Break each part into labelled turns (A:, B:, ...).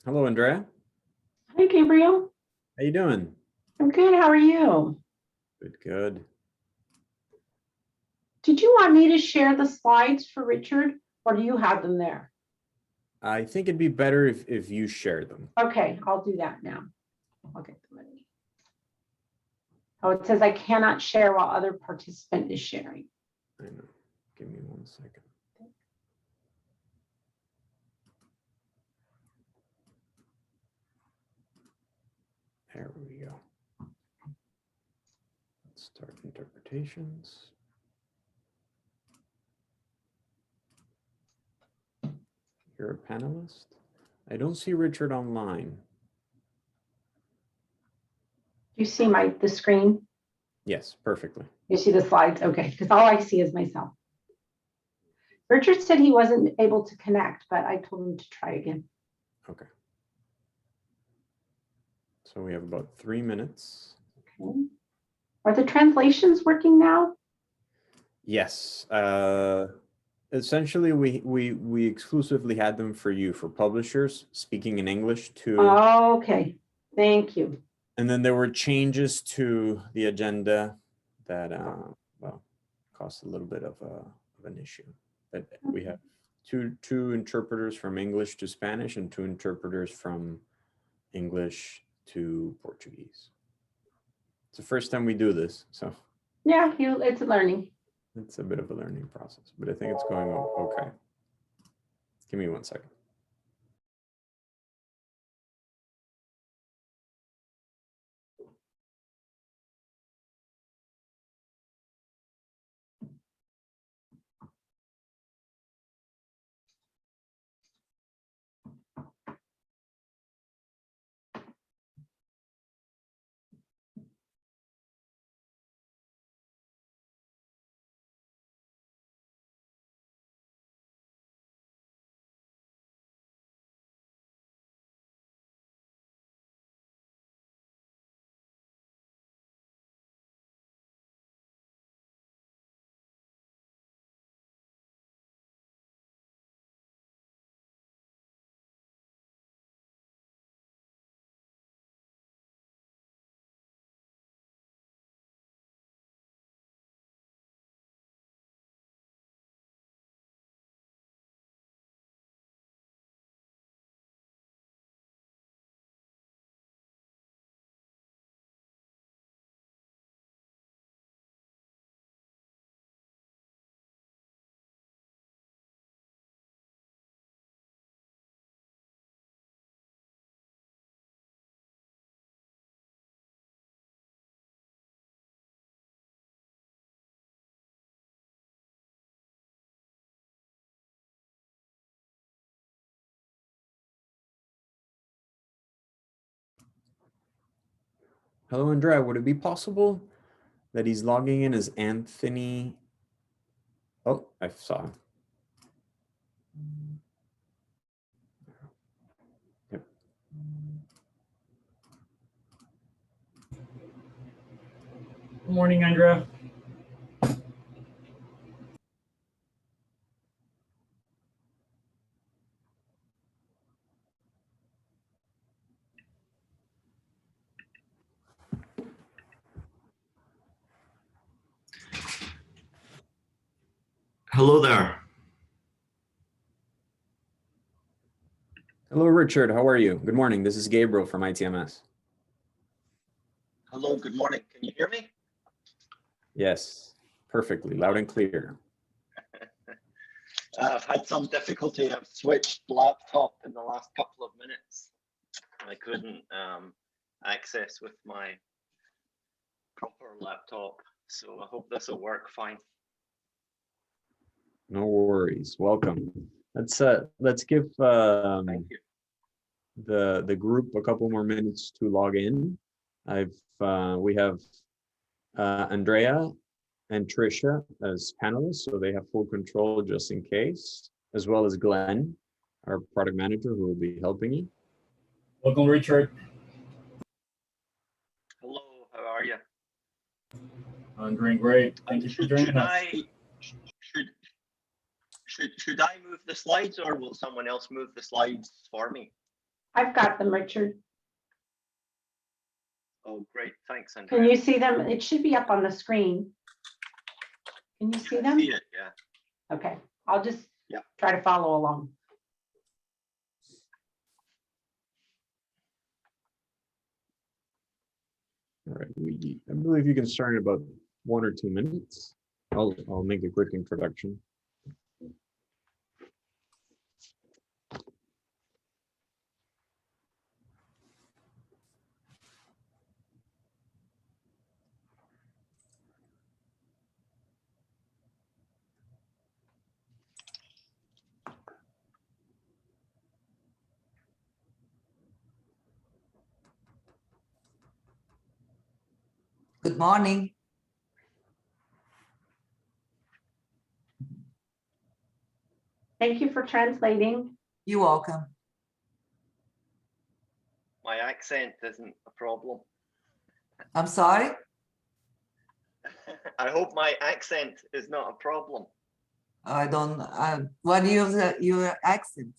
A: Hello, Andrea.
B: Hi, Gabriel.
A: How you doing?
B: I'm good. How are you?
A: Good, good.
B: Did you want me to share the slides for Richard, or do you have them there?
A: I think it'd be better if you share them.
B: Okay, I'll do that now. I'll get them ready. Oh, it says I cannot share while other participant is sharing.
A: I know. Give me 1 second. There we go. Let's start interpretations. You're a panelist. I don't see Richard online.
B: You see the screen?
A: Yes, perfectly.
B: You see the slides? Okay, because all I see is myself. Richard said he wasn't able to connect, but I told him to try again.
A: Okay. So we have about 3 minutes.
B: Okay. Are the translations working now?
A: Yes. Essentially, we exclusively had them for you, for publishers speaking in English to.
B: Okay, thank you.
A: And then there were changes to the agenda that, well, caused a little bit of an issue. But we have two interpreters from English to Spanish and 2 interpreters from English to Portuguese. It's the first time we do this, so.
B: Yeah, it's learning.
A: It's a bit of a learning process, but I think it's going okay. Give me 1 second. Hello, Andrea. Would it be possible that he's logging in as Anthony? Oh, I saw him. Yep.
C: Good morning, Andrea.
D: Hello there.
A: Hello, Richard. How are you? Good morning. This is Gabriel from ITMS.
D: Hello, good morning. Can you hear me?
A: Yes, perfectly, loud and clear.
D: I've had some difficulty. I've switched laptop in the last couple of minutes. I couldn't access with my proper laptop, so I hope this will work fine.
A: No worries. Welcome. Let's give
D: Thank you.
A: the group a couple more minutes to log in. We have Andrea and Trisha as panelists, so they have full control just in case, as well as Glenn, our product manager, who will be helping you.
C: Welcome, Richard.
D: Hello, how are you?
C: I'm doing great. Thank you for joining us.
D: Should I move the slides, or will someone else move the slides for me?
B: I've got them, Richard.
D: Oh, great. Thanks, Andrea.
B: Can you see them? It should be up on the screen. Can you see
D: I
B: them?
D: see it, yeah.
B: Okay, I'll just
D: Yeah.
B: try to follow along.
A: All right, I believe you can start in about 1 or 2 minutes. I'll make a quick introduction.
E: Good morning.
B: Thank you for translating.
E: You're welcome.
D: My accent isn't a problem.
E: I'm sorry.
D: I hope my accent is not a problem.
E: I don't. What is your accent?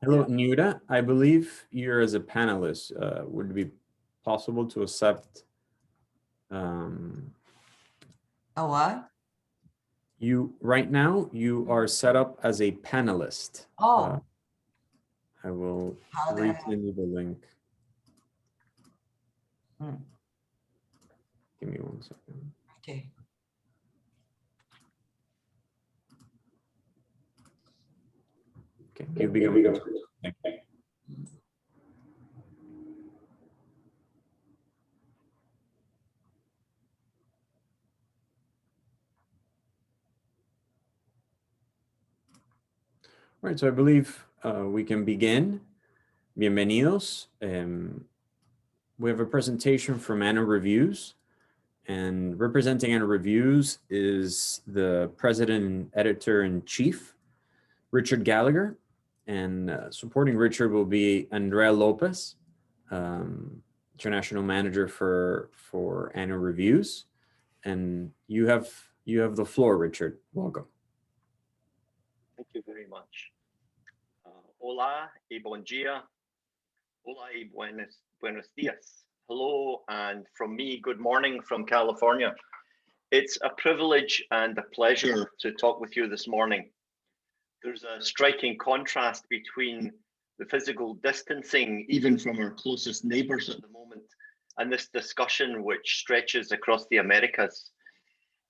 A: Hello, Nuda. I believe you're as a panelist. Would it be possible to accept
E: A what?
A: you right now? You are set up as a panelist.
E: Oh,
A: I will
E: how the heck?
A: resend you the link.
E: Hmm.
A: Give me 1 second.
E: Okay.
A: Okay, you begin. All right, so I believe we can begin. Bienvenidos. We have a presentation from Anna Reviews, and representing Anna Reviews is the president and editor-in-chief, Richard Gallagher, and supporting Richard will be Andrea Lopez, international manager for Anna Reviews, and you have the floor, Richard. Welcome.
D: Thank you very much. Hola y bon dia. Hola y buenos dias. Hello, and from me, good morning from California. It's a privilege and a pleasure to talk with you this morning. There's a striking contrast between the physical distancing, even from our closest neighbors at the moment, and this discussion which stretches across the Americas.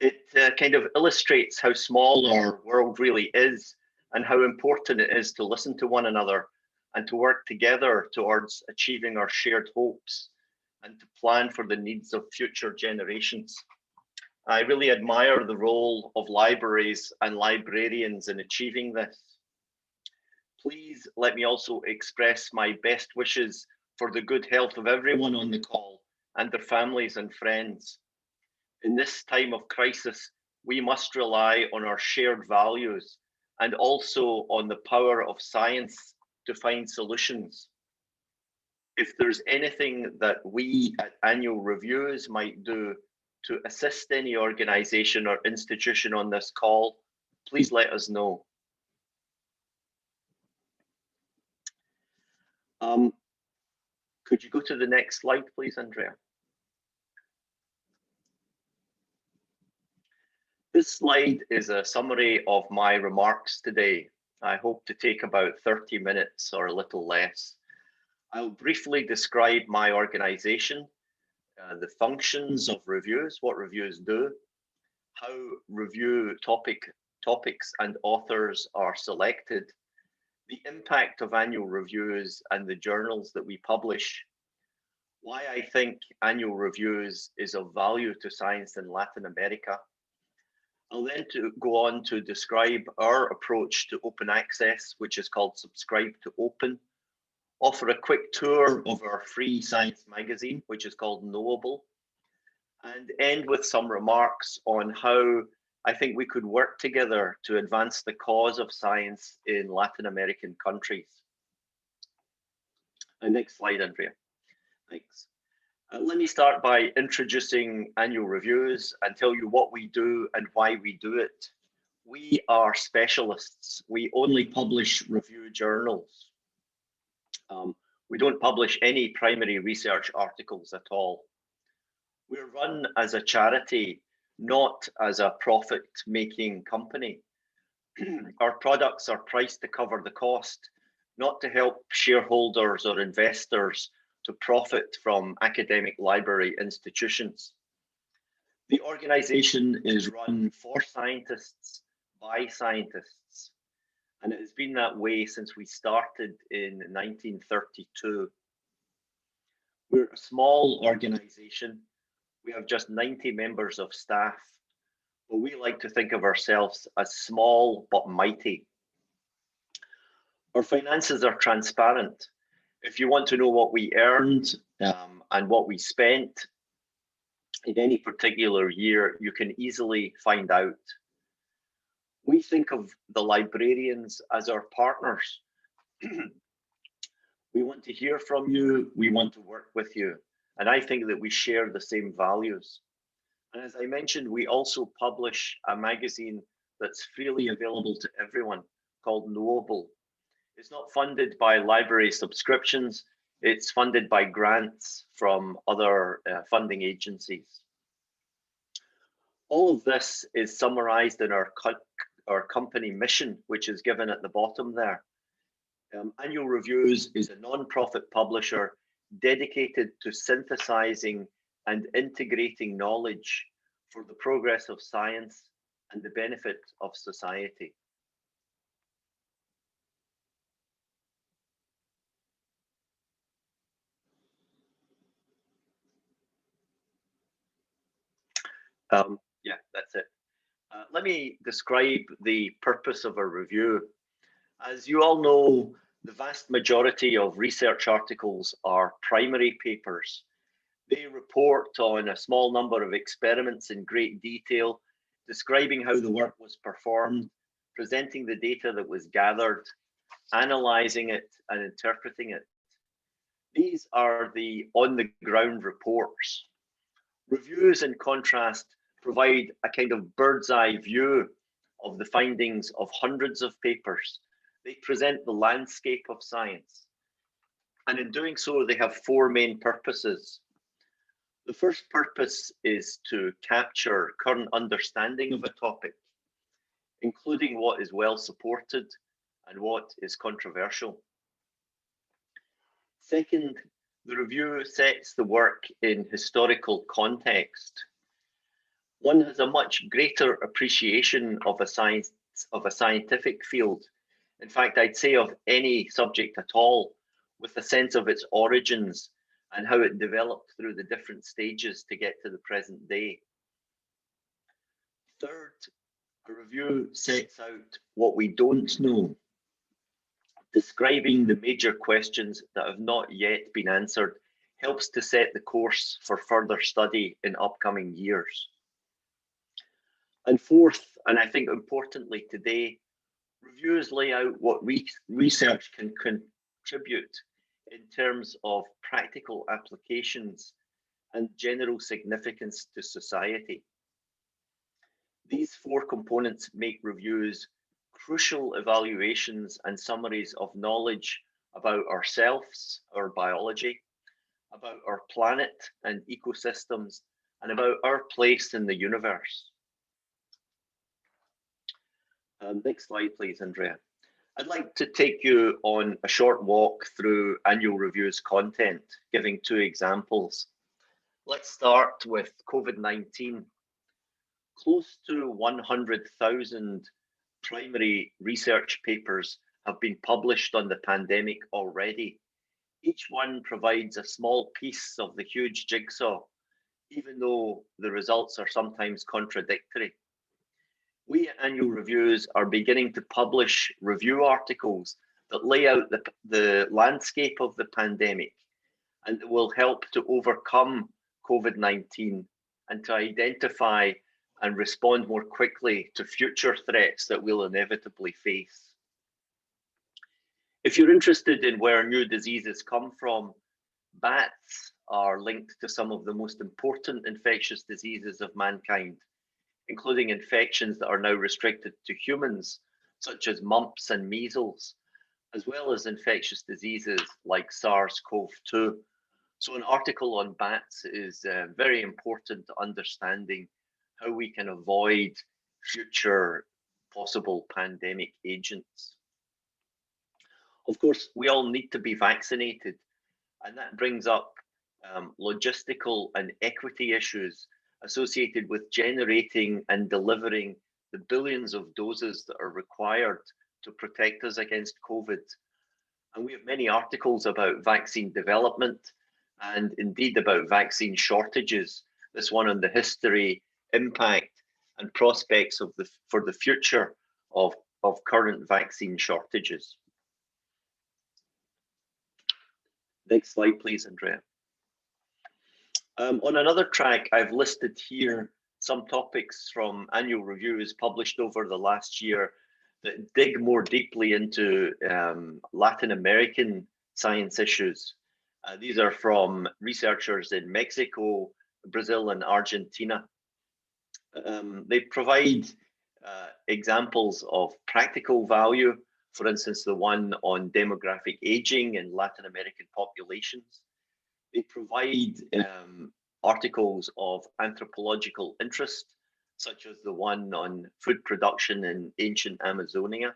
D: It kind of illustrates how small our world really is and how important it is to listen to one another and to work together towards achieving our shared hopes and to plan for the needs of future generations. I really admire the role of libraries and librarians in achieving this. Please let me also express my best wishes for the good health of everyone on the call and their families and friends. In this time of crisis, we must rely on our shared values and also on the power of science to find solutions. If there's anything that we at Annual Reviews might do to assist any organization or institution on this call, please let us know. Could you go to the next slide, please, Andrea? This slide is a summary of my remarks today. I hope to take about 30 minutes or a little less. I'll briefly describe my organization, the functions of reviews, what reviews do, how review topics and authors are selected, the impact of annual reviews and the journals that we publish, why I think annual reviews is of value to science in Latin America. I'll then go on to describe our approach to open access, which is called Subscribe to Open, offer a quick tour of our free science magazine, which is called Knowable, and end with some remarks on how I think we could work together to advance the cause of science in Latin American countries. Next slide, Andrea. Thanks. Let me start by introducing annual reviews and tell you what we do and why we do it. We are specialists. We only publish review journals. We don't publish any primary research articles at all. We're run as a charity, not as a profit-making company. Our products are priced to cover the cost, not to help shareholders or investors to profit from academic library institutions. The organization is run for scientists, by scientists, and it has been that way since we started in 1932. We're a small organization. We have just 90 members of staff, but we like to think of ourselves as small but mighty. Our finances are transparent. If you want to know what we earned and what we spent in any particular year, you can easily find out. We think of the librarians as our partners. We want to hear from you, we want to work with you, and I think that we share the same values. And as I mentioned, we also publish a magazine that's freely available to everyone called Knowable. It's not funded by library subscriptions, it's funded by grants from other funding agencies. All of this is summarized in our company mission, which is given at the bottom there. Annual Reviews is a non-profit publisher dedicated to synthesizing and integrating knowledge for the progress of science and the benefit of society. Yeah, that's it. Let me describe the purpose of a review. As you all know, the vast majority of research articles are primary papers. They report on a small number of experiments in great detail, describing how the work was performed, presenting the data that was gathered, analyzing it, and interpreting it. These are the on-the-ground reports. Reviews, in contrast, provide a kind of bird's eye view of the findings of hundreds of papers. They present the landscape of science. And in doing so, they have four main purposes. The first purpose is to capture current understanding of a topic, including what is well supported and what is controversial. Second, the review sets the work in historical context. One has a much greater appreciation of a scientific field. In fact, I'd say of any subject at all, with a sense of its origins and how it developed through the different stages to get to the present day. Third, a review sets out what we don't know, describing the major questions that have not yet been answered helps to set the course for further study in upcoming years. And fourth, and I think importantly today, reviews lay out what research can contribute in terms of practical applications and general significance to society. These four components make reviews crucial evaluations and summaries of knowledge about ourselves, our biology, about our planet and ecosystems, and about our place in the universe. Next slide, please, Andrea. I'd like to take you on a short walk through Annual Review's content, giving two examples. Let's start with COVID-19. Close to 100,000 primary research papers have been published on the pandemic already. Each one provides a small piece of the huge jigsaw, even though the results are sometimes contradictory. We at Annual Reviews are beginning to publish review articles that lay out the landscape of the pandemic and that will help to overcome COVID-19 and to identify and respond more quickly to future threats that we'll inevitably face. If you're interested in where new diseases come from, bats are linked to some of the most important infectious diseases of mankind, including infections that are now restricted to humans, such as mumps and measles. as well as infectious diseases like SARS-CoV-2. So an article on bats is very important to understanding how we can avoid future possible pandemic agents. Of course, we all need to be vaccinated, and that brings up logistical and equity issues associated with generating and delivering the billions of doses that are required to protect us against COVID. And we have many articles about vaccine development and indeed about vaccine shortages. This one on the history, impact, and prospects of for the future of current vaccine shortages. Next slide, please, Andrea. On another track, I've listed here some topics from annual reviews published over the last year that dig more deeply into Latin American science issues. These are from researchers in Mexico, Brazil, and Argentina. They provide examples of practical value, for instance, the one on demographic aging in Latin American populations. They provide articles of anthropological interest, such as the one on food production in ancient Amazonia.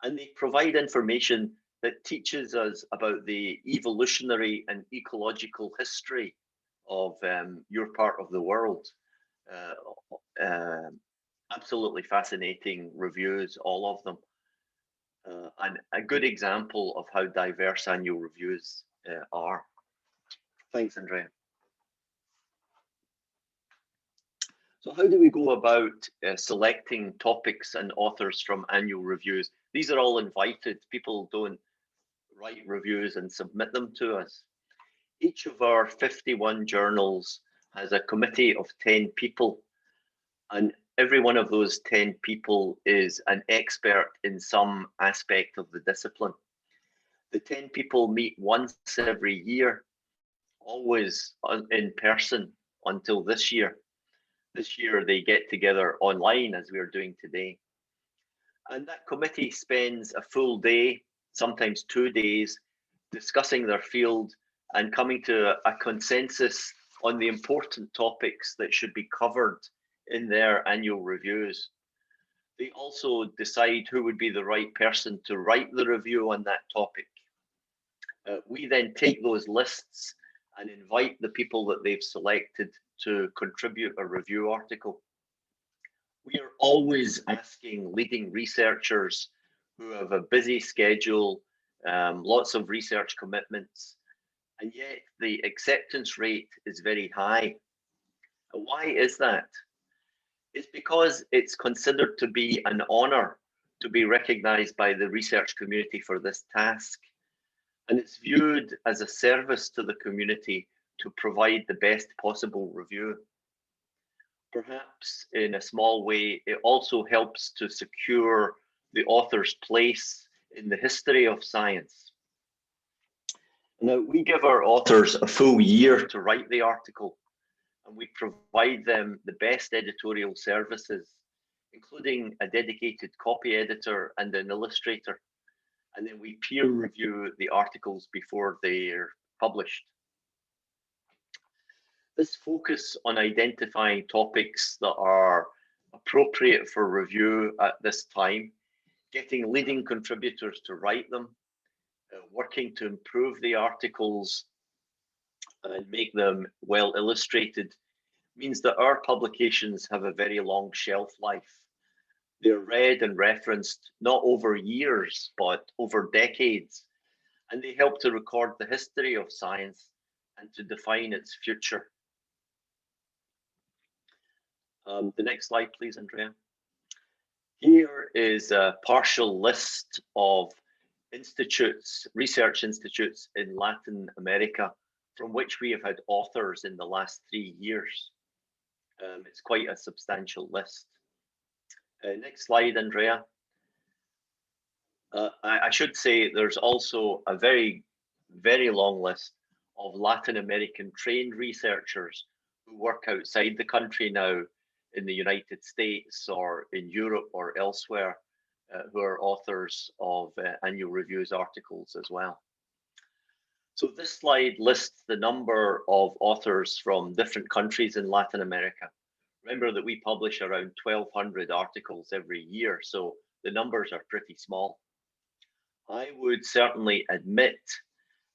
D: And they provide information that teaches us about the evolutionary and ecological history of your part of the world. Absolutely fascinating reviews, all of them. And a good example of how diverse annual reviews are. Thanks, Andrea. So how do we go about selecting topics and authors from annual reviews? These are all invited. People don't write reviews and submit them to us. Each of our 51 journals has a committee of 10 people, and every one of those 10 people is an expert in some aspect of the discipline. The 10 people meet once every year, always in person until this year. This year they get together online as we are doing today. And that committee spends a full day, sometimes 2 days, discussing their field and coming to a consensus on the important topics that should be covered in their annual reviews. They also decide who would be the right person to write the review on that topic. We then take those lists and invite the people that they've selected to contribute a review article. We are always asking leading researchers who have a busy schedule, lots of research commitments, and yet the acceptance rate is very high. Why is that? It's because it's considered to be an honor to be recognized by the research community for this task. And it's viewed as a service to the community to provide the best possible review. Perhaps in a small way, it also helps to secure the author's place in the history of science. Now, we give our authors a full year to write the article, and we provide them the best editorial services, including a dedicated copy editor and an illustrator. And then we peer review the articles before they're published. This focus on identifying topics that are appropriate for review at this time, getting leading contributors to write them, working to improve the articles and make them well illustrated, means that our publications have a very long shelf life. They're read and referenced not over years, but over decades, and they help to record the history of science and to define its future. The next slide, please, Andrea. Here is a partial list of institutes, research institutes in Latin America, from which we have had authors in the last 3 years. It's quite a substantial list. Next slide, Andrea. I should say there's also a very, very long list of Latin American trained researchers who work outside the country now in the United States or in Europe or elsewhere. who are authors of annual reviews articles as well. So this slide lists the number of authors from different countries in Latin America. Remember that we publish around 1,200 articles every year, so the numbers are pretty small. I would certainly admit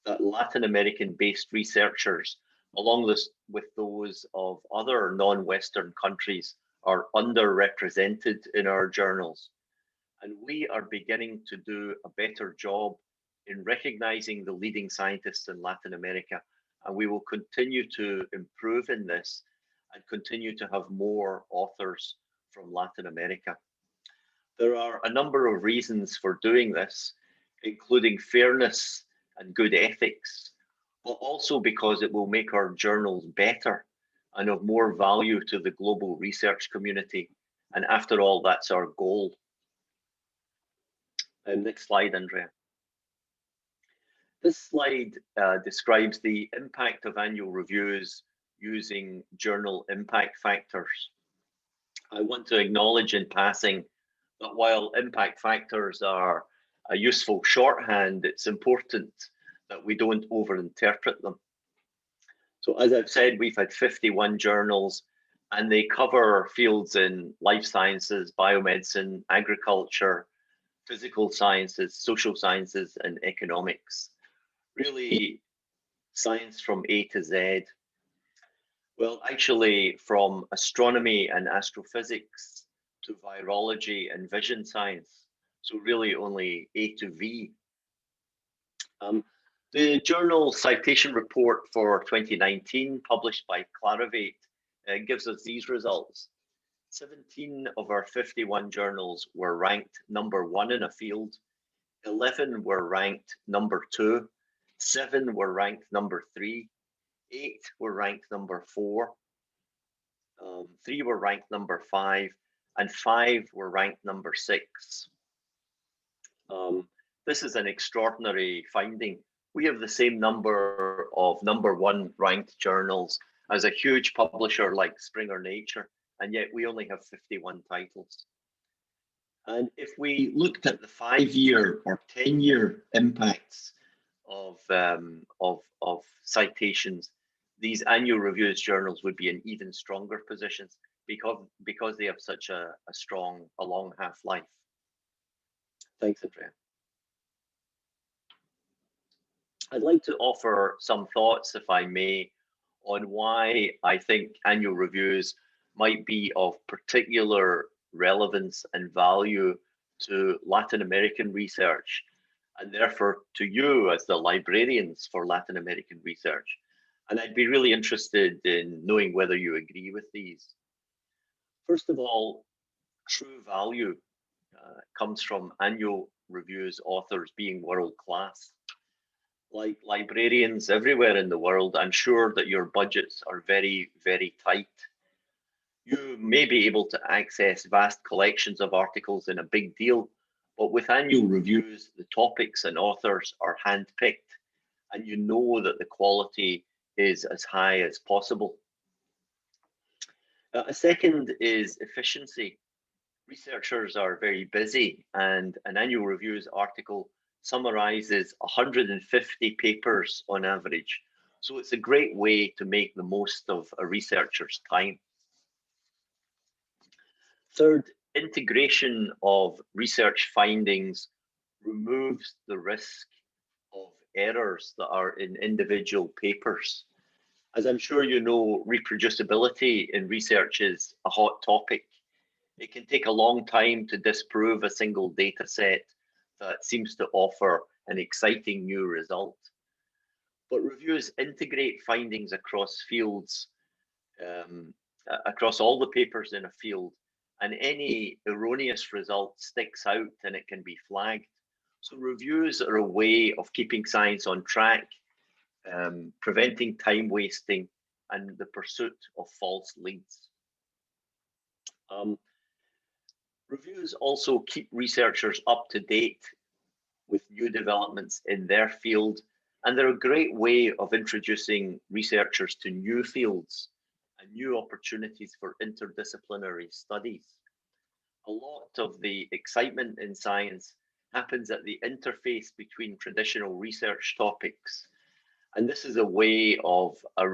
D: that Latin American-based researchers, along with those of other non-Western countries, are underrepresented in our journals. And we are beginning to do a better job in recognizing the leading scientists in Latin America, and we will continue to improve in this and continue to have more authors from Latin America. There are a number of reasons for doing this, including fairness and good ethics, but also because it will make our journals better and of more value to the global research community. And after all, that's our goal. Next slide, Andrea. This slide describes the impact of annual reviews using journal impact factors. I want to acknowledge in passing that while impact factors are a useful shorthand, it's important that we don't overinterpret them. So as I've said, we've had 51 journals and they cover fields in life sciences, biomedicine, agriculture, physical sciences, social sciences, and economics. Really, science from A to Z. Well, actually, from astronomy and astrophysics to virology and vision science. So really only A to V. The journal citation report for 2019, published by Clarivate, gives us these results. 17 of our 51 journals were ranked #1 in a field, 11 were ranked #2, 7 were ranked #3, 8 were ranked #4, 3 were ranked #5, and 5 were ranked #6. This is an extraordinary finding. We have the same number of #1 ranked journals as a huge publisher like Springer Nature, and yet we only have 51 titles. And if we looked at the 5-year or 10-year impacts of citations, these annual reviews journals would be in even stronger positions because they have such a long half-life. Thanks, Andrea. I'd like to offer some thoughts, if I may, on why I think annual reviews might be of particular relevance and value to Latin American research, and therefore to you as the librarians for Latin American research. And I'd be really interested in knowing whether you agree with these. First of all, true value comes from annual reviews authors being world-class. Like librarians everywhere in the world, I'm sure that your budgets are very, very tight. You may be able to access vast collections of articles in a big deal, but with annual reviews, the topics and authors are handpicked, and you know that the quality is as high as possible. A second is efficiency. Researchers are very busy, and an annual reviews article summarizes 150 papers on average. So it's a great way to make the most of a researcher's time. Third, integration of research findings removes the risk of errors that are in individual papers. As I'm sure you know, reproducibility in research is a hot topic. It can take a long time to disprove a single data set that seems to offer an exciting new result. But reviews integrate findings across fields, across all the papers in a field, and any erroneous result sticks out and it can be flagged. So reviews are a way of keeping science on track, preventing time wasting and the pursuit of false leads. Reviews also keep researchers up to date with new developments in their field, and they're a great way of introducing researchers to new fields and new opportunities for interdisciplinary studies. a lot of the excitement in science happens at the interface between traditional research topics. And this is a way of a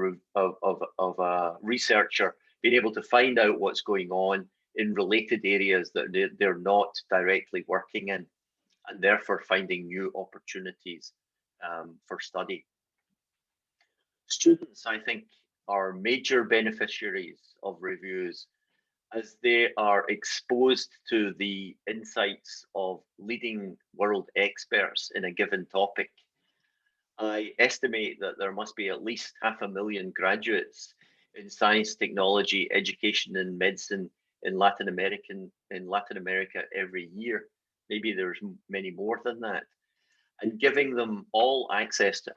D: researcher being able to find out what's going on in related areas that they're not directly working in, and therefore finding new opportunities for study. Students, I think, are major beneficiaries of reviews as they are exposed to the insights of leading world experts in a given topic. I estimate that there must be at least 500,000 graduates in science, technology, education, and medicine in Latin America every year. Maybe there's many more than that. And giving them all access to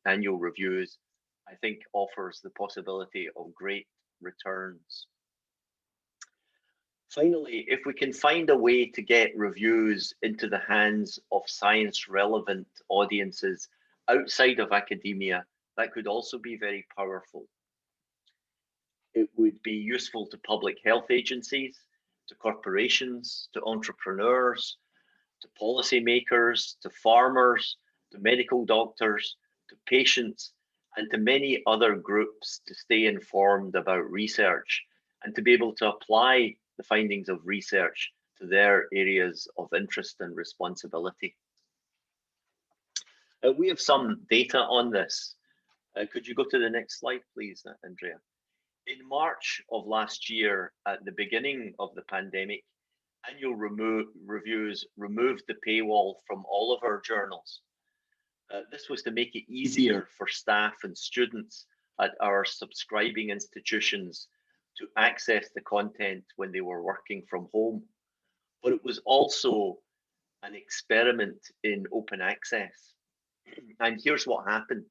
D: annual reviews, I think, offers the possibility of great returns. Finally, if we can find a way to get reviews into the hands of science relevant audiences outside of academia, that could also be very powerful. It would be useful to public health agencies, to corporations, to entrepreneurs, to policymakers, to farmers, to medical doctors, to patients, and to many other groups to stay informed about research and to be able to apply the findings of research to their areas of interest and responsibility. We have some data on this. Could you go to the next slide, please, Andrea? In March of last year, at the beginning of the pandemic, annual reviews removed the paywall from all of our journals. This was to make it easier for staff and students at our subscribing institutions to access the content when they were working from home. But it was also an experiment in open access. And here's what happened.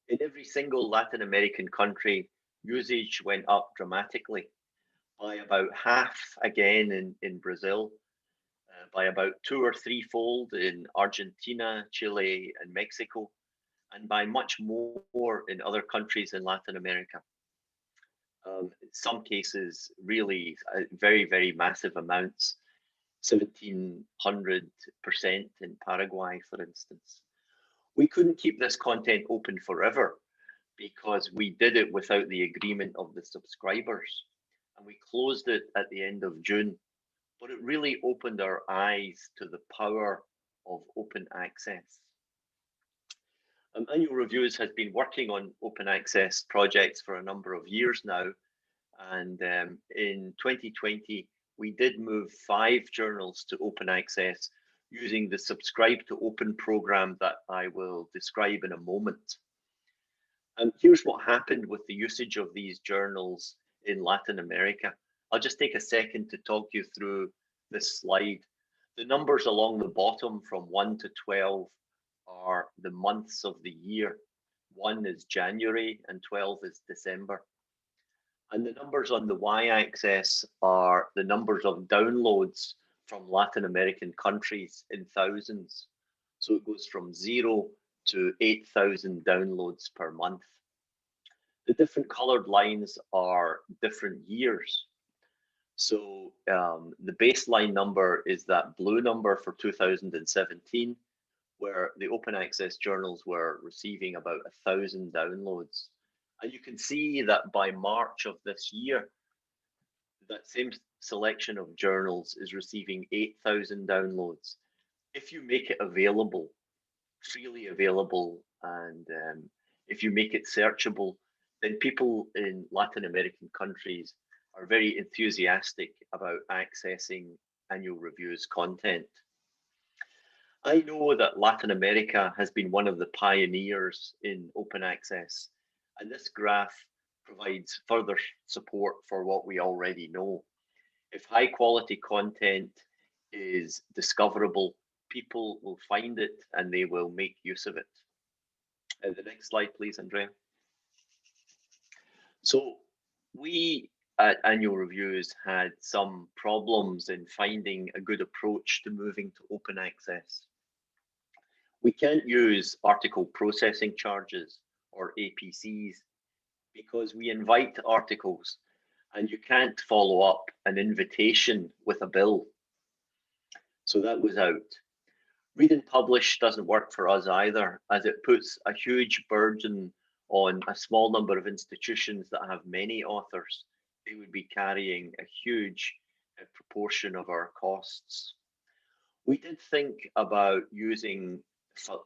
D: In every single Latin American country, usage went up dramatically, by about half again in Brazil, by about 2 or 3-fold in Argentina, Chile, and Mexico, and by much more in other countries in Latin America. In some cases, really very, very massive amounts, 1700% in Paraguay, for instance. We couldn't keep this content open forever because we did it without the agreement of the subscribers, and we closed it at the end of June. But it really opened our eyes to the power of open access. Annual Reviews has been working on open access projects for a number of years now. And in 2020, we did move 5 journals to open access using the Subscribe to Open program that I will describe in a moment. And here's what happened with the usage of these journals in Latin America. I'll just take a second to talk you through this slide. The numbers along the bottom from 1 to 12 are the months of the year. 1 is January and 12 is December. And the numbers on the y-axis are the numbers of downloads from Latin American countries in thousands. So it goes from 0 to 8,000 downloads per month. The different colored lines are different years. So the baseline number is that blue number for 2017, where the open access journals were receiving about 1,000 downloads. And you can see that by March of this year, that same selection of journals is receiving 8,000 downloads. If you make it available, freely available, and if you make it searchable, then people in Latin American countries are very enthusiastic about accessing Annual Reviews content. I know that Latin America has been one of the pioneers in open access, and this graph provides further support for what we already know. If high quality content is discoverable, people will find it and they will make use of it. The next slide, please, Andrea. So we at Annual Reviews had some problems in finding a good approach to moving to open access. We can't use article processing charges or APCs because we invite articles and you can't follow up an invitation with a bill. So that was out. Read and publish doesn't work for us either, as it puts a huge burden on a small number of institutions that have many authors. They would be carrying a huge proportion of our costs. We did think about using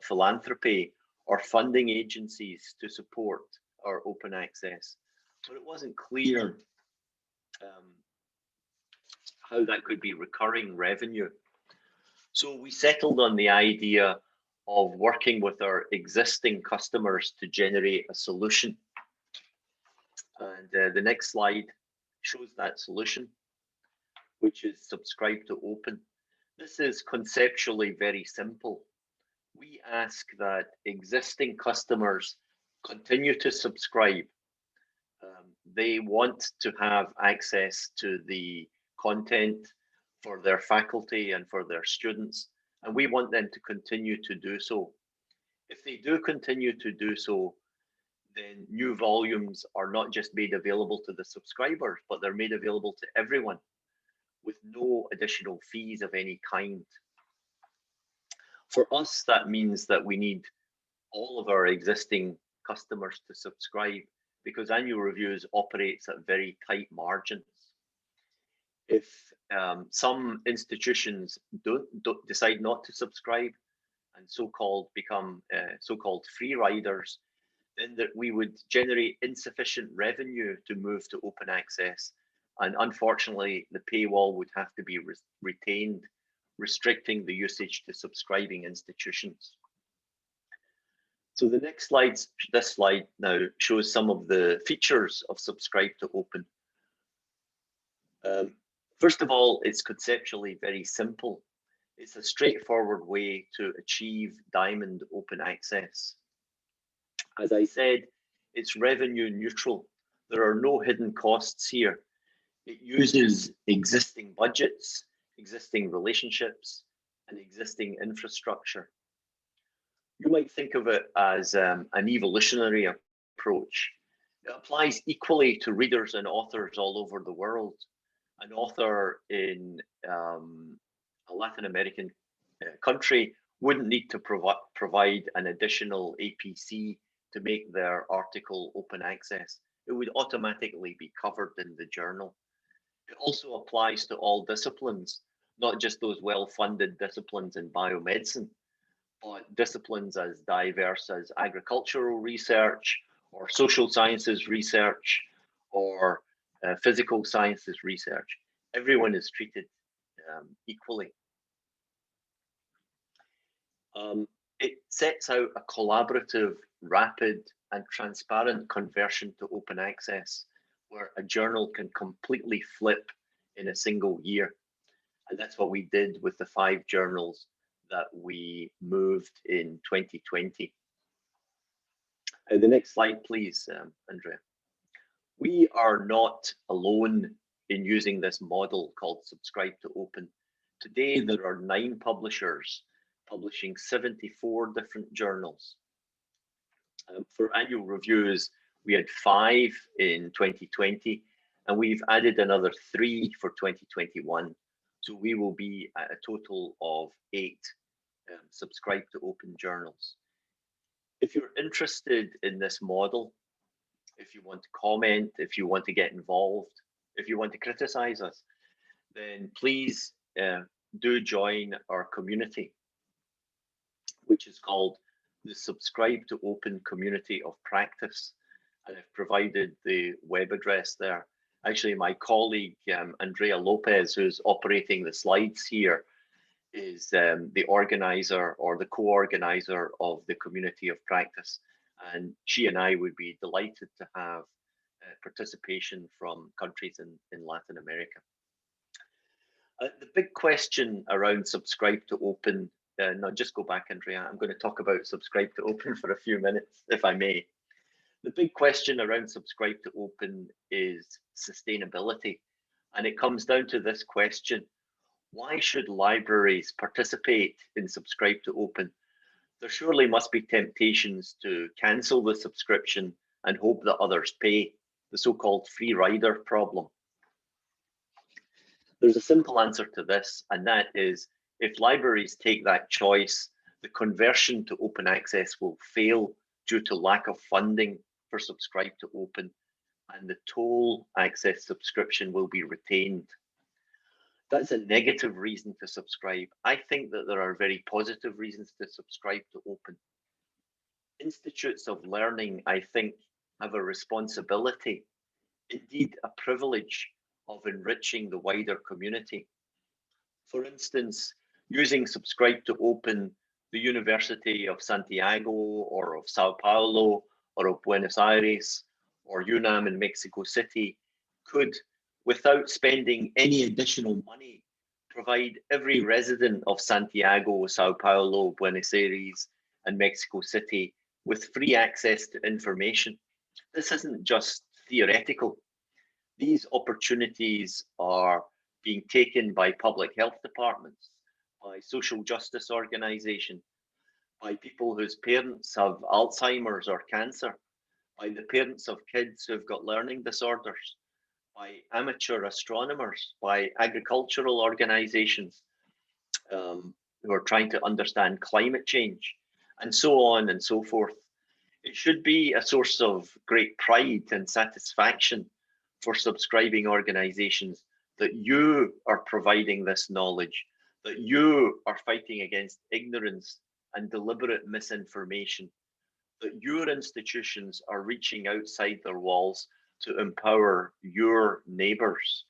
D: philanthropy or funding agencies to support our open access, but it wasn't clear how that could be recurring revenue. So we settled on the idea of working with our existing customers to generate a solution. And the next slide shows that solution, which is subscribe to open. This is conceptually very simple. We ask that existing customers continue to subscribe. They want to have access to the content for their faculty and for their students, and we want them to continue to do so. If they do continue to do so, then new volumes are not just made available to the subscribers, but they're made available to everyone with no additional fees of any kind. For us, that means that we need all of our existing customers to subscribe, because annual reviews operates at very tight margins. If some institutions don't decide not to subscribe and so-called become so-called free riders, then that we would generate insufficient revenue to move to open access. And unfortunately, the paywall would have to be retained, restricting the usage to subscribing institutions. So the next slide, this slide now shows some of the features of subscribe to open. First of all, it's conceptually very simple. It's a straightforward way to achieve diamond open access. As I said, it's revenue neutral. There are no hidden costs here. It uses existing budgets, existing relationships, and existing infrastructure. You might think of it as an evolutionary approach. It applies equally to readers and authors all over the world. An author in a Latin American country wouldn't need to provide an additional APC to make their article open access. It would automatically be covered in the journal. It also applies to all disciplines, not just those well-funded disciplines in biomedicine, but disciplines as diverse as agricultural research or social sciences research or physical sciences research. Everyone is treated equally. It sets out a collaborative, rapid, and transparent conversion to open access, where a journal can completely flip in a single year. And that's what we did with the 5 journals that we moved in 2020. The next slide, please, Andrea. We are not alone in using this model called subscribe to open. Today, there are 9 publishers publishing 74 different journals. For annual reviews, we had 5 in 2020, and we've added another 3 for 2021. So we will be at a total of 8 subscribe to open journals. If you're interested in this model, if you want to comment, if you want to get involved, if you want to criticize us, then please do join our community, which is called the Subscribe to Open Community of Practice. And I've provided the web address there. Actually, my colleague, Andrea Lopez, who's operating the slides here, is the organizer or the co-organizer of the Community of Practice. And she and I would be delighted to have participation from countries in Latin America. The big question around subscribe to open, no, just go back, Andrea. I'm going to talk about subscribe to open for a few minutes, if I may. The big question around subscribe to open is sustainability. And it comes down to this question: why should libraries participate in subscribe to open? There surely must be temptations to cancel the subscription and hope that others pay, the so-called free rider problem. There's a simple answer to this, and that is if libraries take that choice, the conversion to open access will fail due to lack of funding for subscribe to open, and the toll access subscription will be retained. That's a negative reason to subscribe. I think that there are very positive reasons to subscribe to open. Institutes of learning, I think, have a responsibility, indeed a privilege, of enriching the wider community. For instance, using subscribe to open, the University of Santiago or of Sao Paulo or of Buenos Aires or UNAM in Mexico City could, without spending any additional money, provide every resident of Santiago, Sao Paulo, Buenos Aires and Mexico City with free access to information. This isn't just theoretical. These opportunities are being taken by public health departments, by social justice organizations, by people whose parents have Alzheimer's or cancer, by the parents of kids who've got learning disorders, by amateur astronomers, by agricultural organizations who are trying to understand climate change, and so on and so forth. It should be a source of great pride and satisfaction for subscribing organizations that you are providing this knowledge, that you are fighting against ignorance and deliberate misinformation, that your institutions are reaching outside their walls to empower your neighbors.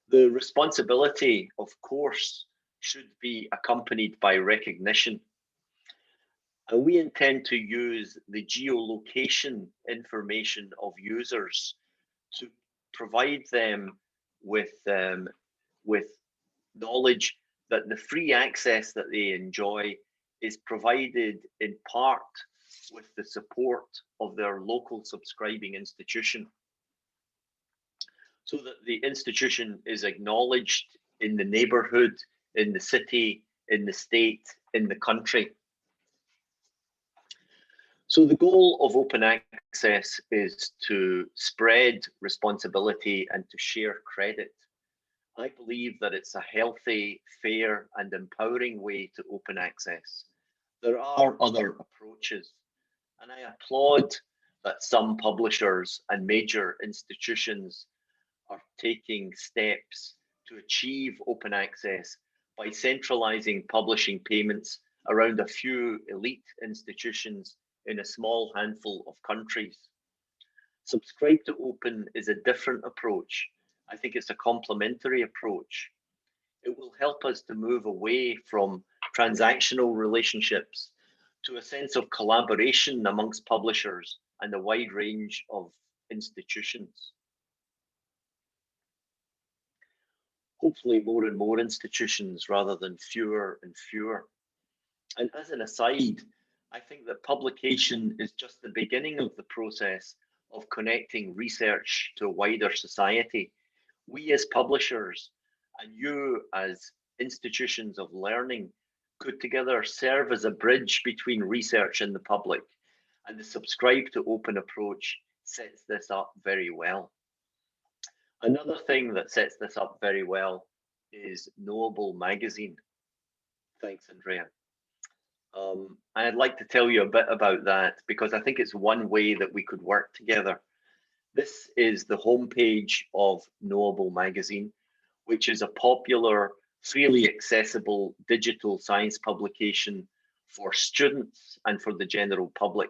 D: The responsibility, of course, should be accompanied by recognition. And we intend to use the geolocation information of users to provide them with knowledge that the free access that they enjoy is provided in part with the support of their local subscribing institution, so that the institution is acknowledged in the neighborhood, in the city, in the state, in the country. So the goal of open access is to spread responsibility and to share credit. I believe that it's a healthy, fair, and empowering way to open access. There are other approaches, and I applaud that some publishers and major institutions are taking steps to achieve open access by centralizing publishing payments around a few elite institutions in a small handful of countries. Subscribe to open is a different approach. I think it's a complementary approach. It will help us to move away from transactional relationships to a sense of collaboration amongst publishers and a wide range of institutions. Hopefully more and more institutions rather than fewer and fewer. And as an aside, I think that publication is just the beginning of the process of connecting research to a wider society. We as publishers and you as institutions of learning could together serve as a bridge between research and the public, and the subscribe to open approach sets this up very well. Another thing that sets this up very well is Knowable magazine. Thanks, Andrea. I'd like to tell you a bit about that because I think it's one way that we could work together. This is the homepage of Knowable magazine, which is a popular, freely accessible digital science publication for students and for the general public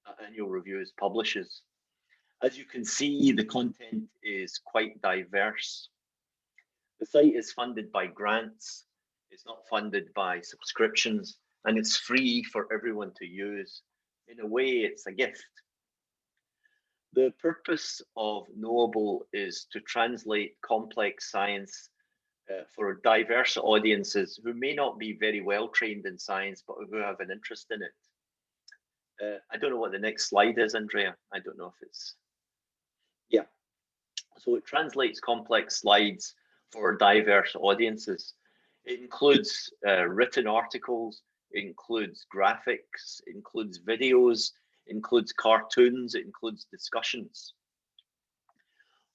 D: that Annual Reviews publishes. As you can see, the content is quite diverse. The site is funded by grants, it's not funded by subscriptions, and it's free for everyone to use. In a way, it's a gift. The purpose of Knowable is to translate complex science for diverse audiences who may not be very well trained in science, but who have an interest in it. I don't know what the next slide is, Andrea. I don't know if it's, yeah. So it translates complex slides for diverse audiences. It includes written articles, it includes graphics, it includes videos, it includes cartoons, it includes discussions.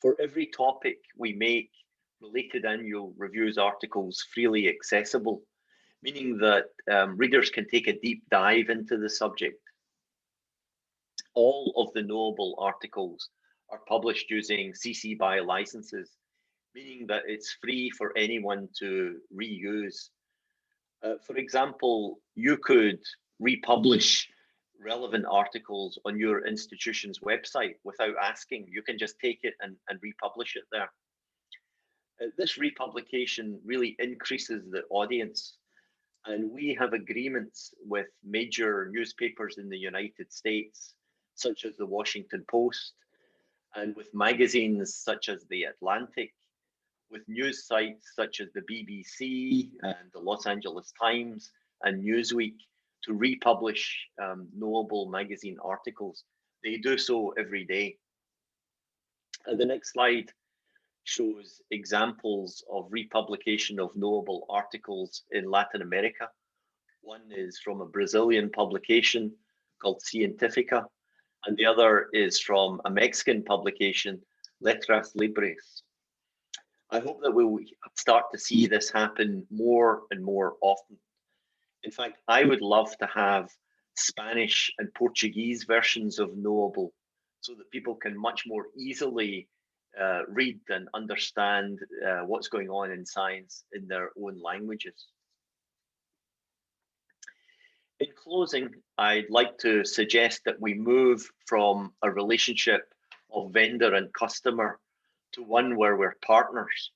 D: For every topic we make, related annual reviews articles freely accessible, meaning that readers can take a deep dive into the subject. All of the Knowable articles are published using CC BY licenses, meaning that it's free for anyone to reuse. For example, you could republish relevant articles on your institution's website without asking. You can just take it and republish it there. This republication really increases the audience, and we have agreements with major newspapers in the United States, such as the Washington Post, and with magazines such as The Atlantic, with news sites such as the BBC and the Los Angeles Times and Newsweek to republish Knowable magazine articles. They do so every day. The next slide shows examples of republication of Knowable articles in Latin America. One is from a Brazilian publication called Científica, and the other is from a Mexican publication, Letras Libres. I hope that we will start to see this happen more and more often. In fact, I would love to have Spanish and Portuguese versions of Knowable so that people can much more easily read and understand what's going on in science in their own languages. In closing, I'd like to suggest that we move from a relationship of vendor and customer to one where we're partners.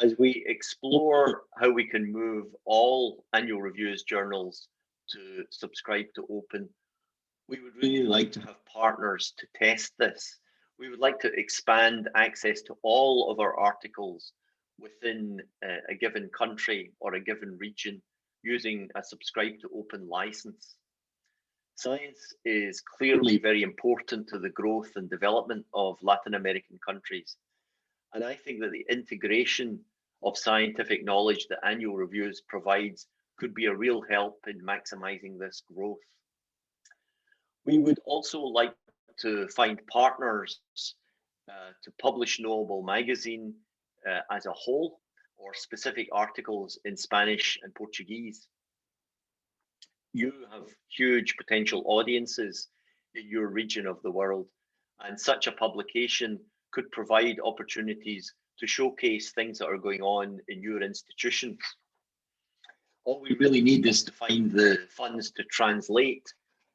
D: As we explore how we can move all annual reviews journals to subscribe to open, we would really like to have partners to test this. We would like to expand access to all of our articles within a given country or a given region using a subscribe to open license. Science is clearly very important to the growth and development of Latin American countries. And I think that the integration of scientific knowledge that annual reviews provides could be a real help in maximizing this growth. We would also like to find partners to publish Knowable magazine as a whole, or specific articles in Spanish and Portuguese. You have huge potential audiences in your region of the world, and such a publication could provide opportunities to showcase things that are going on in your institution. All we really need is to find the funds to translate,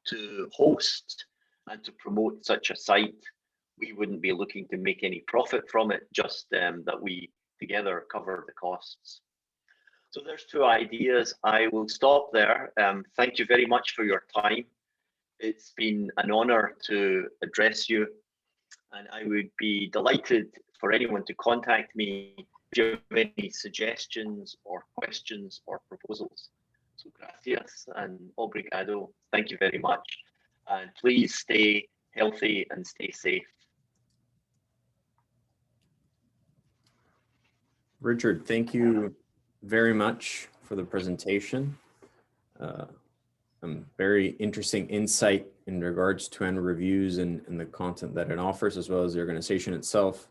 D: to host, and to promote such a site. We wouldn't be looking to make any profit from it, just that we together cover the costs. So there's two ideas. I will stop there. Thank you very much for your time. It's been an honor to address you, and I would be delighted for anyone to contact me if you have any suggestions or questions or proposals. So gracias and obrigado. Thank you very much. And please stay healthy and stay safe.
A: Richard, thank you very much for the presentation. Very interesting insight in regards to annual reviews and the content that it offers, as well as the organization itself.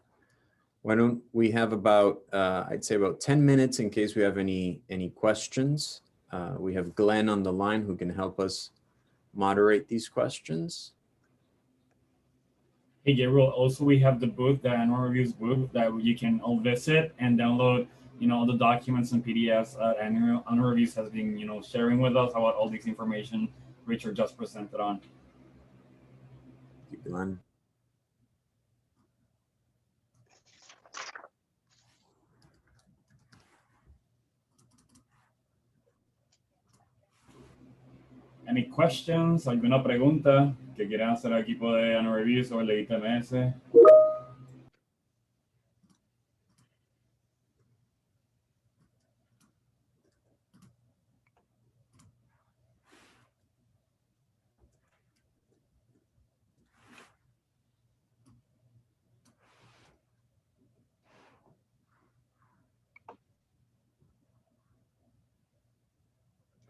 A: Why don't we have about, I'd say about 10 minutes in case we have any questions. We have Glenn on the line who can help us moderate these questions.
C: Hey, Gabriel, also we have the booth, the annual reviews booth that you can all visit and download, all the documents and PDFs annual reviews has been, sharing with us about all this information Richard just presented on.
A: Thank you, Glenn.
C: Any questions? ¿Alguna pregunta que quieran hacer al equipo de annual reviews o el de ITMS?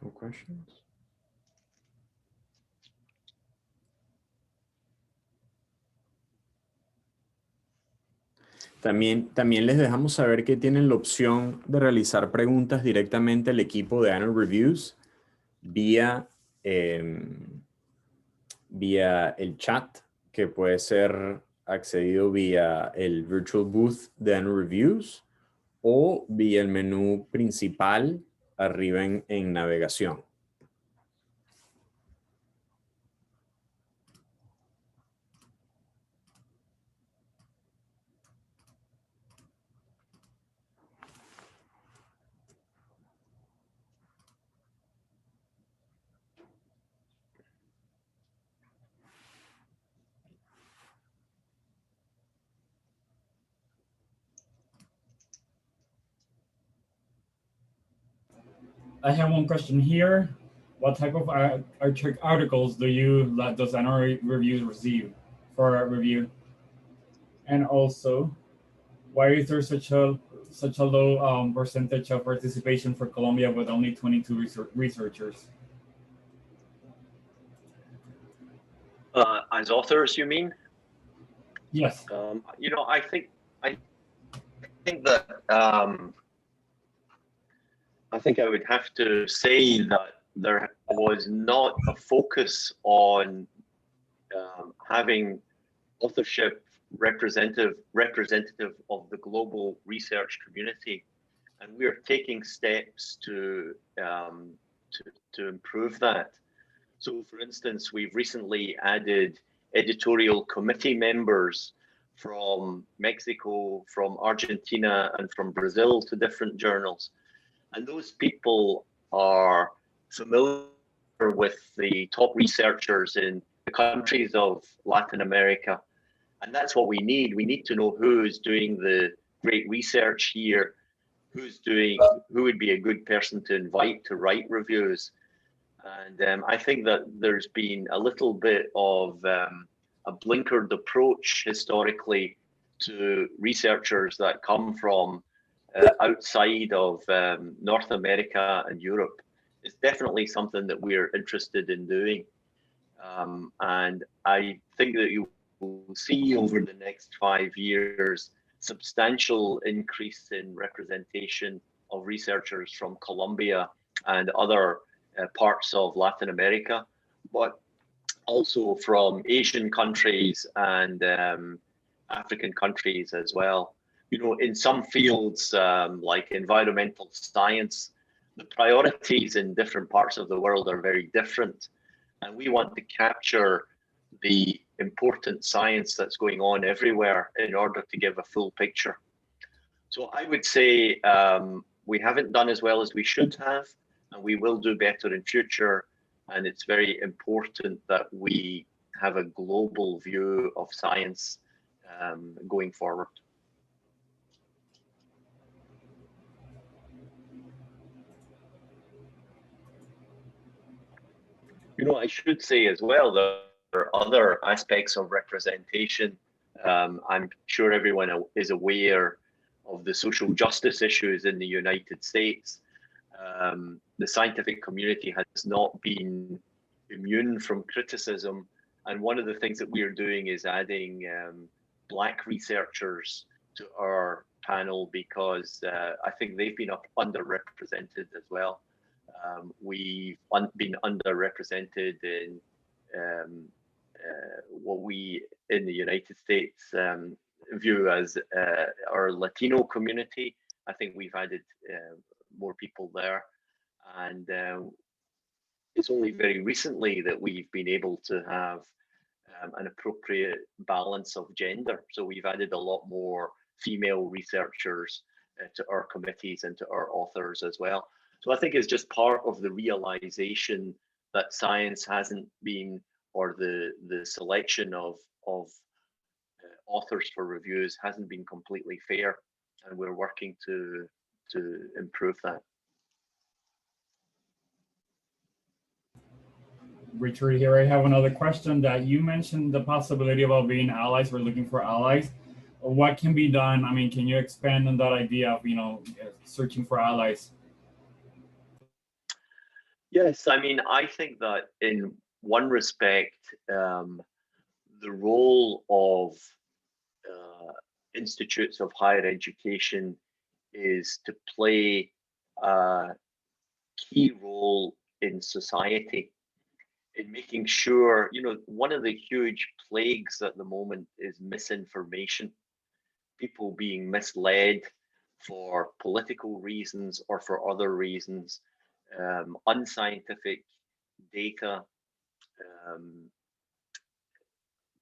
A: No questions? También les dejamos saber que tienen la opción de realizar preguntas directamente al equipo de Annual Reviews vía, vía el chat, que puede ser accedido vía el virtual booth de Annual Reviews o vía el menú principal arriba en navegación.
C: I have one question here. What type of articles does Annual Reviews receive for review? And also, why is there such a low percentage of participation for Colombia with only 22 researchers?
D: As authors, you mean?
C: Yes.
D: You know, I think that I think I would have to say that there was not a focus on having authorship representative of the global research community, and we are taking steps to improve that. So, for instance, we've recently added editorial committee members from Mexico, from Argentina, and from Brazil to different journals. And those people are familiar with the top researchers in the countries of Latin America. And that's what we need. We need to know who is doing the great research here, who would be a good person to invite to write reviews. And I think that there's been a little bit of a blinkered approach historically to researchers that come from outside of North America and Europe. It's definitely something that we're interested in doing. And I think that you will see over the next 5 years substantial increase in representation of researchers from Colombia and other parts of Latin America, but also from Asian countries and African countries as well. You know, in some fields like environmental science, the priorities in different parts of the world are very different. And we want to capture the important science that's going on everywhere in order to give a full picture. So I would say we haven't done as well as we should have, and we will do better in future. And it's very important that we have a global view of science going forward. You know, I should say as well that there are other aspects of representation. I'm sure everyone is aware of the social justice issues in the United States. The scientific community has not been immune from criticism. And one of the things that we are doing is adding Black researchers to our panel because I think they've been underrepresented as well. We've been underrepresented in what we in the United States view as our Latino community. I think we've added more people there, and it's only very recently that we've been able to have an appropriate balance of gender. So we've added a lot more female researchers to our committees and to our authors as well. So I think it's just part of the realization that science hasn't been, or the selection of authors for reviews hasn't been completely fair, and we're working to improve that.
C: Richard, here I have another question that you mentioned the possibility about being allies or looking for allies. What can be done? I mean, can you expand on that idea of, searching for allies?
D: Yes, I mean, I think that in one respect, the role of institutes of higher education is to play a key role in society, in making sure, you know, one of the huge plagues at the moment is misinformation, people being misled for political reasons or for other reasons, unscientific data,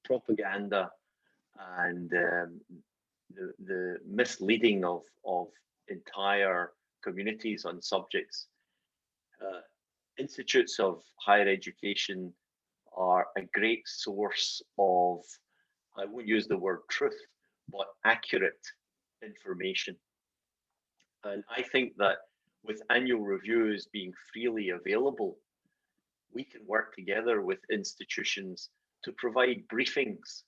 D: propaganda, and the misleading of entire communities on subjects. Institutes of higher education are a great source of, I won't use the word truth, but accurate information. And I think that with annual reviews being freely available, we can work together with institutions to provide briefings,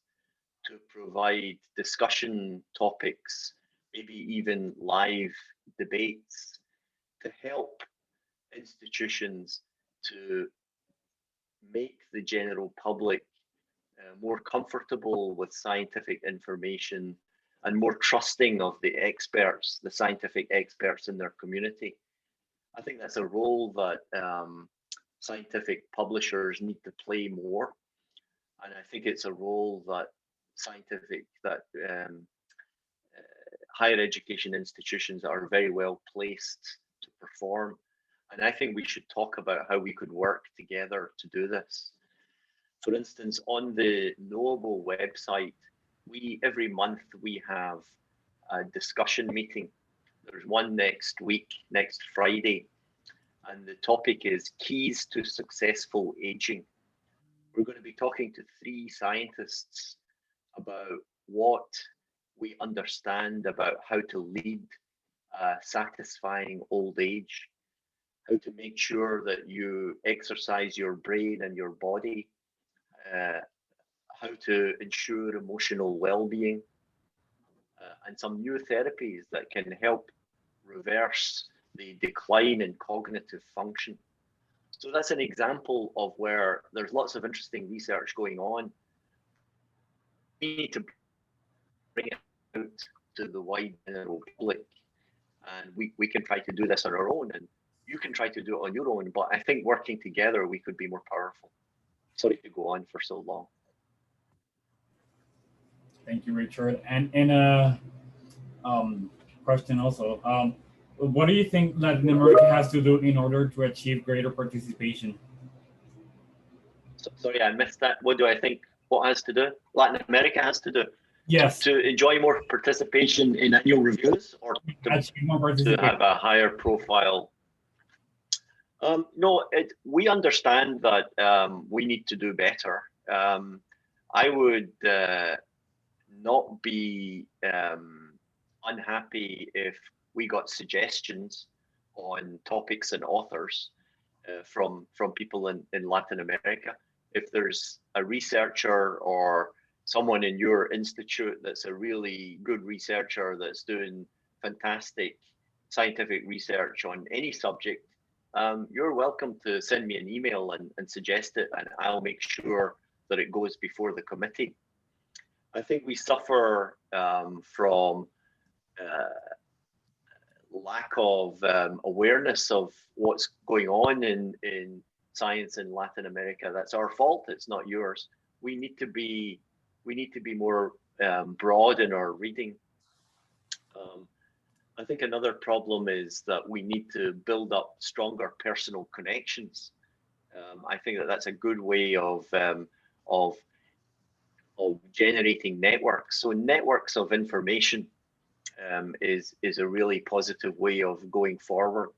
D: to provide discussion topics, maybe even live debates, to help institutions to make the general public more comfortable with scientific information and more trusting of the experts, the scientific experts in their community. I think that's a role that scientific publishers need to play more. And I think it's a role that higher education institutions are very well placed to perform. And I think we should talk about how we could work together to do this. For instance, on the Knowable website, every month we have a discussion meeting. There's one next week, next Friday, and the topic is keys to successful aging. We're going to be talking to 3 scientists about what we understand about how to lead a satisfying old age, how to make sure that you exercise your brain and your body, how to ensure emotional well-being, and some new therapies that can help reverse the decline in cognitive function. So that's an example of where there's lots of interesting research going on. We need to bring it out to the wide general public, and we can try to do this on our own, and you can try to do it on your own, but I think working together we could be more powerful. Sorry to go on for so long.
C: Thank you, Richard. And in a question also, what do you think Latin America has to do in order to achieve greater participation?
D: Sorry, I missed that. What do I think? What has to do? Latin America has to do?
C: Yes.
D: To enjoy more participation in annual reviews, or to have a higher profile? No, we understand that we need to do better. I would not be unhappy if we got suggestions on topics and authors from people in Latin America. If there's a researcher or someone in your institute that's a really good researcher that's doing fantastic scientific research on any subject, you're welcome to send me an email and suggest it, and I'll make sure that it goes before the committee. I think we suffer from lack of awareness of what's going on in science in Latin America. That's our fault. It's not yours. We need to be more broad in our reading. I think another problem is that we need to build up stronger personal connections. I think that that's a good way of generating networks. So networks of information is a really positive way of going forward,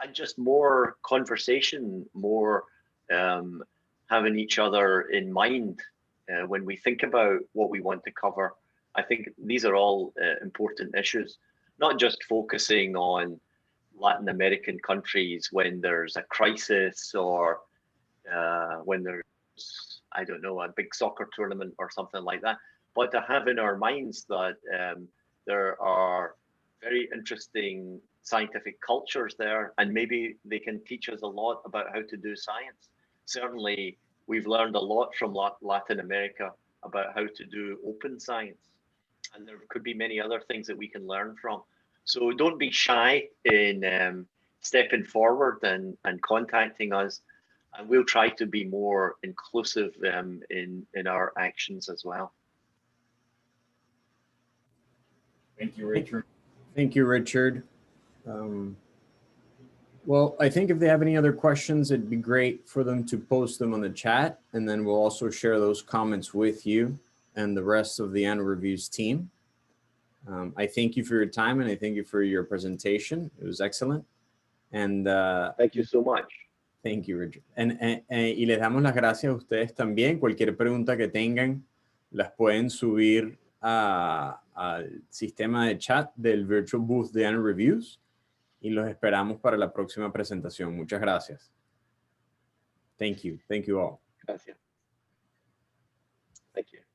D: and just more conversation, more having each other in mind when we think about what we want to cover. I think these are all important issues, not just focusing on Latin American countries when there's a crisis or when there's, I don't know, a big soccer tournament or something like that, but to have in our minds that there are very interesting scientific cultures there, and maybe they can teach us a lot about how to do science. Certainly, we've learned a lot from Latin America about how to do open science. And there could be many other things that we can learn from. So don't be shy in stepping forward and contacting us. And we'll try to be more inclusive in our actions as well.
C: Thank you, Richard.
A: Thank you, Richard. Well, I think if they have any other questions, it'd be great for them to post them on the chat, and then we'll also share those comments with you and the rest of the Annual Reviews team. I thank you for your time, and I thank you for your presentation. It was excellent. And
D: thank you so much.
A: Thank you, Richard. Y les damos las gracias a ustedes también. Cualquier pregunta que tengan, las pueden subir al sistema de chat del Virtual Booth de Annual Reviews y los esperamos para la próxima presentación. Muchas gracias. Thank you. Thank you all.
D: Gracias. Thank you.